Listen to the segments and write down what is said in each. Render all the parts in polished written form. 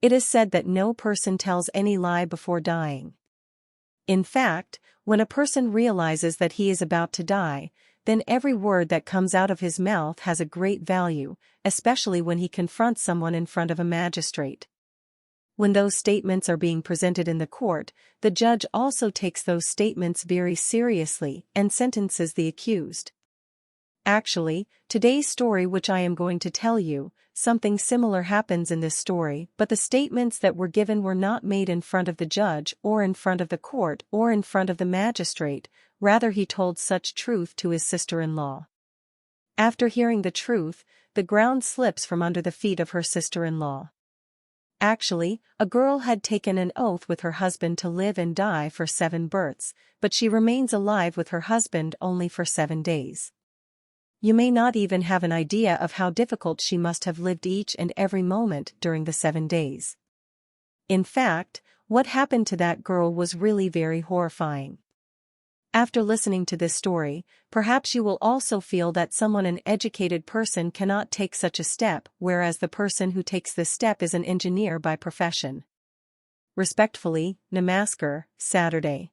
It is said that no person tells any lie before dying. In fact, when a person realizes that he is about to die, then every word that comes out of his mouth has a great value, especially when he confronts someone in front of a magistrate. When those statements are being presented in the court, the judge also takes those statements very seriously and sentences the accused. Actually, today's story which I am going to tell you, something similar happens in this story, but the statements that were given were not made in front of the judge or in front of the court or in front of the magistrate, rather he told such truth to his sister-in-law. After hearing the truth, the ground slips from under the feet of her sister-in-law. Actually, a girl had taken an oath with her husband to live and die for 7 births, but she remains alive with her husband only for 7 days. You may not even have an idea of how difficult she must have lived each and every moment during the 7 days. In fact, what happened to that girl was really very horrifying. After listening to this story, perhaps you will also feel that an educated person cannot take such a step, whereas the person who takes this step is an engineer by profession. Respectfully, Namaskar, Saturday.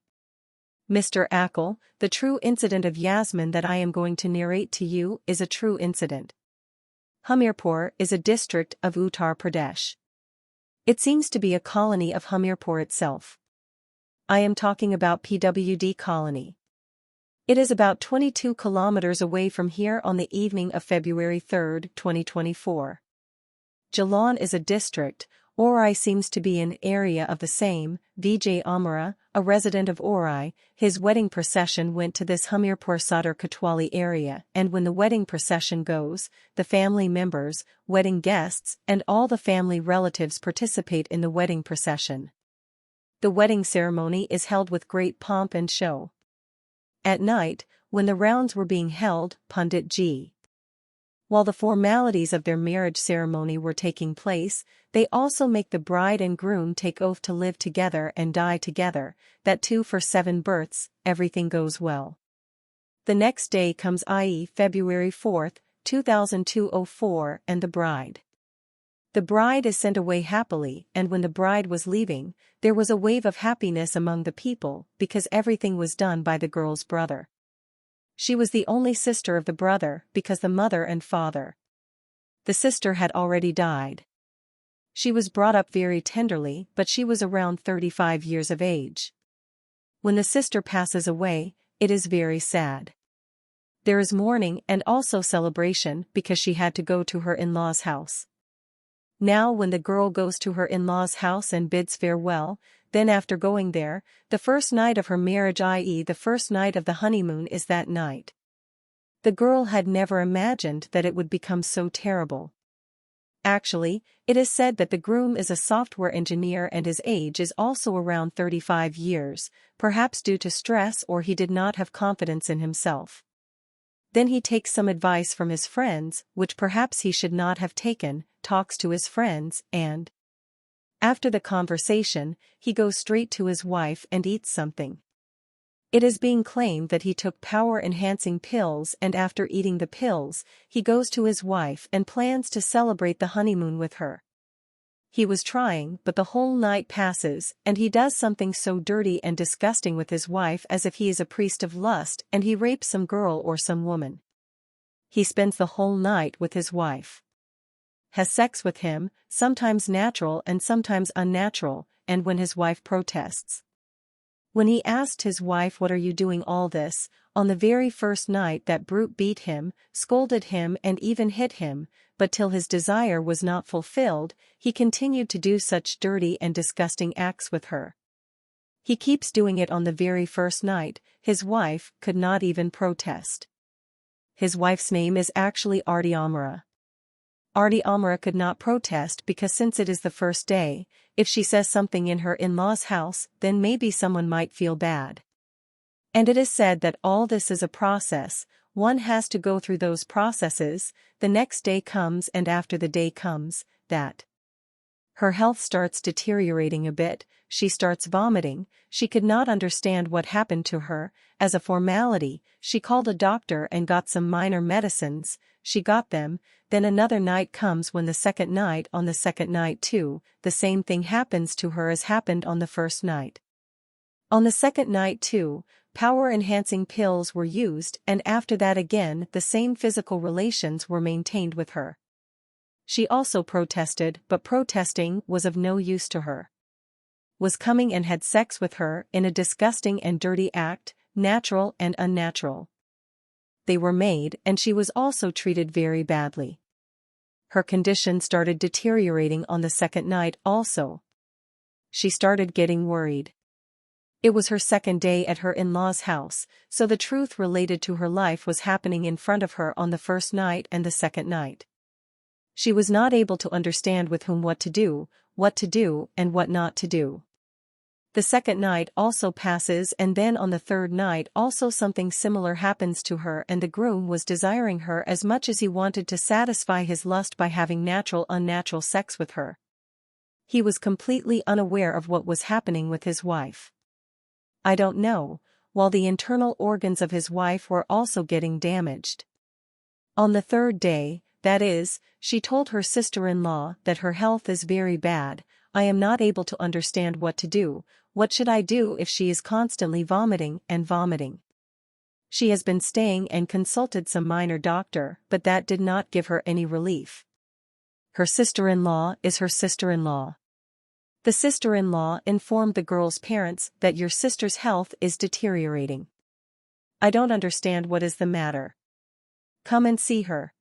Mr. Ackle, the true incident of Yasmin that I am going to narrate to you is a true incident. Hamirpur is a district of Uttar Pradesh. It seems to be a colony of Hamirpur itself. I am talking about PWD colony. It is about 22 kilometers away from here on the evening of February 3, 2024. Jalaun is a district, Orai seems to be an area of the same. Vijay Amara, a resident of Orai, his wedding procession went to this Hamirpur Sadar Katwali area, and when the wedding procession goes, the family members, wedding guests and all the family relatives participate in the wedding procession. The wedding ceremony is held with great pomp and show. At night, when the rounds were being held, Pandit Ji, while the formalities of their marriage ceremony were taking place, they also make the bride and groom take oath to live together and die together, that too for 7 births, everything goes well. The next day comes, i.e. February 4, 2024, and the bride. The bride is sent away happily, and when the bride was leaving, there was a wave of happiness among the people because everything was done by the girl's brother. She was the only sister of the brother because the mother and father. The sister had already died. She was brought up very tenderly, but she was around 35 years of age. When the sister passes away, it is very sad. There is mourning and also celebration because she had to go to her in-laws' house. Now when the girl goes to her in-laws' house and bids farewell, then after going there, the first night of her marriage, i.e. the first night of the honeymoon, is that night. The girl had never imagined that it would become so terrible. Actually, it is said that the groom is a software engineer and his age is also around 35 years, perhaps due to stress or he did not have confidence in himself. Then he takes some advice from his friends, which perhaps he should not have taken, talks to his friends, and after the conversation, he goes straight to his wife and eats something. It is being claimed that he took power-enhancing pills, and after eating the pills, he goes to his wife and plans to celebrate the honeymoon with her. He was trying, but the whole night passes, and he does something so dirty and disgusting with his wife as if he is a priest of lust and he rapes some girl or some woman. He spends the whole night with his wife. Has sex with him, sometimes natural and sometimes unnatural, and when his wife protests. When he asked his wife, "What are you doing all this?" on the very first night, that brute beat him, scolded him and even hit him, but till his desire was not fulfilled, he continued to do such dirty and disgusting acts with her. He keeps doing it on the very first night. His wife could not even protest. His wife's name is actually Arti Amara. Arti Amara could not protest because since it is the first day, if she says something in her in-laws' house, then maybe someone might feel bad. And it is said that all this is a process, one has to go through those processes. The next day comes, and after the day comes, that her health starts deteriorating a bit, she starts vomiting, she could not understand what happened to her. As a formality, she called a doctor and got some minor medicines. she got them. Then another night comes when the second night, on the second night too, the same thing happens to her as happened on the first night. On the second night too, power-enhancing pills were used, and after that again the same physical relations were maintained with her. She also protested, but protesting was of no use to her. Was coming and had sex with her in a disgusting and dirty act, natural and unnatural. They were made, and she was also treated very badly. Her condition started deteriorating on the second night also. She started getting worried. It was her second day at her in-laws' house, so the truth related to her life was happening in front of her on the first night and the second night. She was not able to understand with whom what to do, and what not to do. The second night also passes, and then on the third night also something similar happens to her, and the groom was desiring her as much as he wanted to satisfy his lust by having unnatural sex with her. He was completely unaware of what was happening with his wife. I don't know, while the internal organs of his wife were also getting damaged. On the third day, that is, she told her sister-in-law that her health is very bad. I am not able to understand what to do. What should I do if she is constantly vomiting and vomiting? She has been staying and consulted some minor doctor, but that did not give her any relief. Her sister-in-law is her sister-in-law. The sister-in-law informed the girl's parents that your sister's health is deteriorating. I don't understand what is the matter. Come and see her.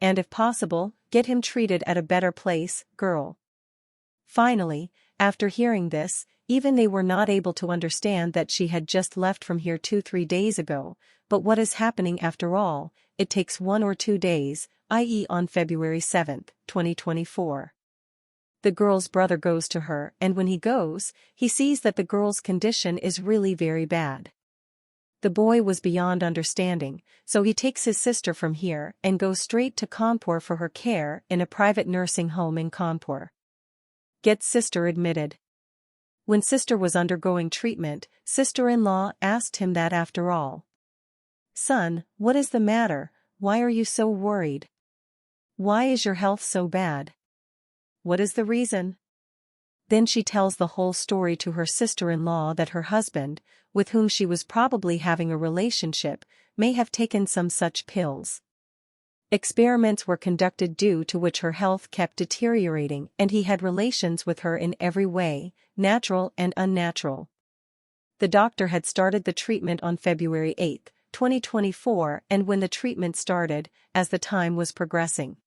And if possible, get him treated at a better place, girl. Finally, after hearing this, even they were not able to understand that she had just left from here 2-3 days ago, but what is happening after all, it takes 1 or 2 days, i.e. on February 7, 2024. The girl's brother goes to her, and when he goes, he sees that the girl's condition is really very bad. The boy was beyond understanding, so he takes his sister from here and goes straight to Kanpur for her care in a private nursing home in Kanpur. Gets sister admitted. When sister was undergoing treatment, sister-in-law asked him that after all. Son, what is the matter? Why are you so worried? Why is your health so bad? What is the reason? Then she tells the whole story to her sister-in-law that her husband, with whom she was probably having a relationship, may have taken some such pills. Experiments were conducted due to which her health kept deteriorating, and he had relations with her in every way, natural and unnatural. The doctor had started the treatment on February 8, 2024, and when the treatment started, as the time was progressing.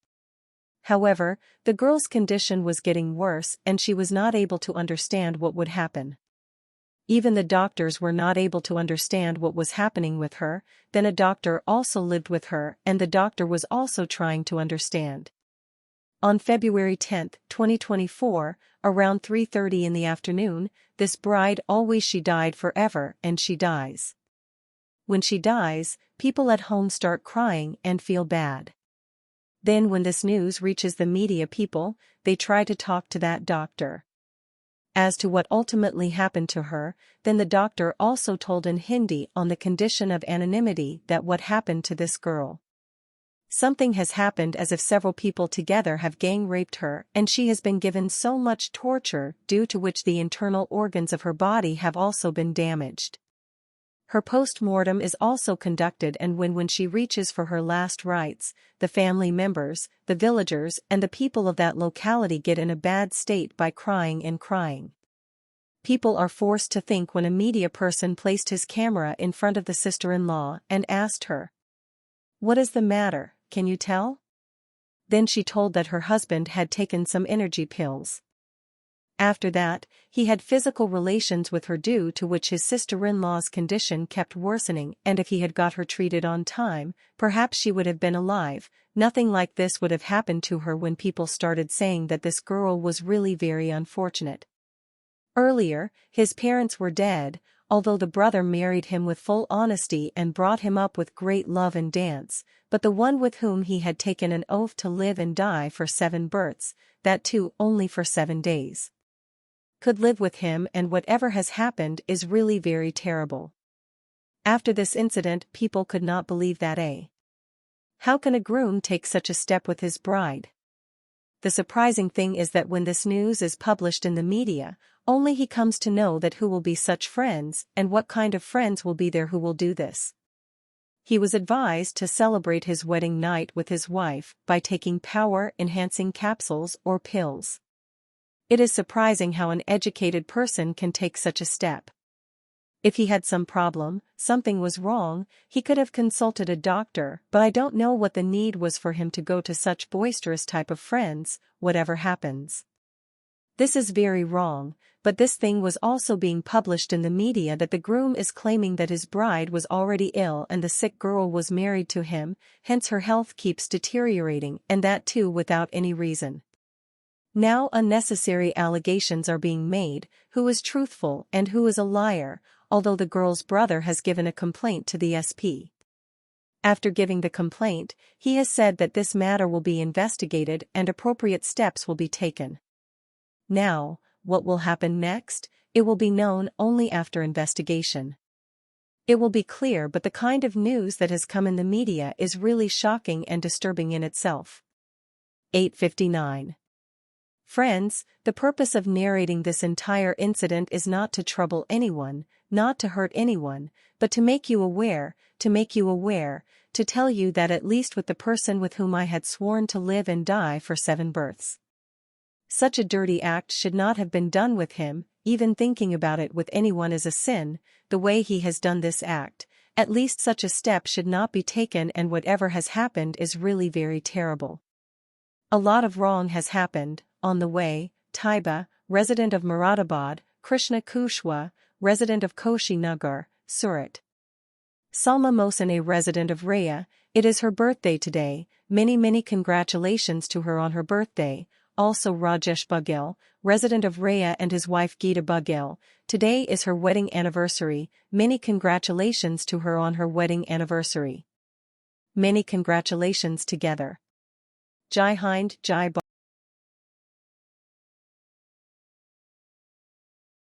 However, the girl's condition was getting worse and she was not able to understand what would happen. Even the doctors were not able to understand what was happening with her. Then a doctor also lived with her, and the doctor was also trying to understand. On February 10, 2024, around 3:30 in the afternoon, this bride she died forever, and she dies. When she dies, people at home start crying and feel bad. Then when this news reaches the media people, they try to talk to that doctor. As to what ultimately happened to her, then the doctor also told in Hindi on the condition of anonymity that what happened to this girl. Something has happened as if several people together have gang raped her, and she has been given so much torture due to which the internal organs of her body have also been damaged. Her post-mortem is also conducted, and when she reaches for her last rites, the family members, the villagers and the people of that locality get in a bad state by crying and crying. People are forced to think when a media person placed his camera in front of the sister-in-law and asked her, "What is the matter, can you tell?" Then she told that her husband had taken some energy pills. After that, he had physical relations with her due to which his sister-in-law's condition kept worsening, and if he had got her treated on time, perhaps she would have been alive. Nothing like this would have happened to her when people started saying that this girl was really very unfortunate. Earlier, his parents were dead, although the brother married him with full honesty and brought him up with great love and dance, but the one with whom he had taken an oath to live and die for 7 births, that too only for 7 days. Could live with him, and whatever has happened is really very terrible. After this incident, people could not believe that How can a groom take such a step with his bride? The surprising thing is that when this news is published in the media, only he comes to know that who will be such friends and what kind of friends will be there who will do this. He was advised to celebrate his wedding night with his wife by taking power-enhancing capsules or pills. It is surprising how an educated person can take such a step. If he had some problem, something was wrong, he could have consulted a doctor, but I don't know what the need was for him to go to such boisterous type of friends, whatever happens. This is very wrong, but this thing was also being published in the media that the groom is claiming that his bride was already ill and the sick girl was married to him, hence her health keeps deteriorating, and that too without any reason. Now unnecessary allegations are being made, who is truthful and who is a liar, although the girl's brother has given a complaint to the SP. After giving the complaint, he has said that this matter will be investigated and appropriate steps will be taken. Now, what will happen next? It will be known only after investigation. It will be clear, but the kind of news that has come in the media is really shocking and disturbing in itself. 8:59. Friends, the purpose of narrating this entire incident is not to trouble anyone, not to hurt anyone, but to make you aware, to tell you that at least with the person with whom I had sworn to live and die for 7 births. Such a dirty act should not have been done with him, even thinking about it with anyone is a sin, the way he has done this act, at least such a step should not be taken, and whatever has happened is really very terrible. A lot of wrong has happened. On the way, Taiba, resident of Moradabad, Krishna Kushwa, resident of Koshi Nagar, Surat. Salma Mohsen, a resident of Raya, it is her birthday today, many congratulations to her on her birthday. Also Rajesh Baghel, resident of Raya, and his wife Geeta Baghel, today is her wedding anniversary, many congratulations to her on her wedding anniversary. Many congratulations together. Jai Hind, Jai Bharat.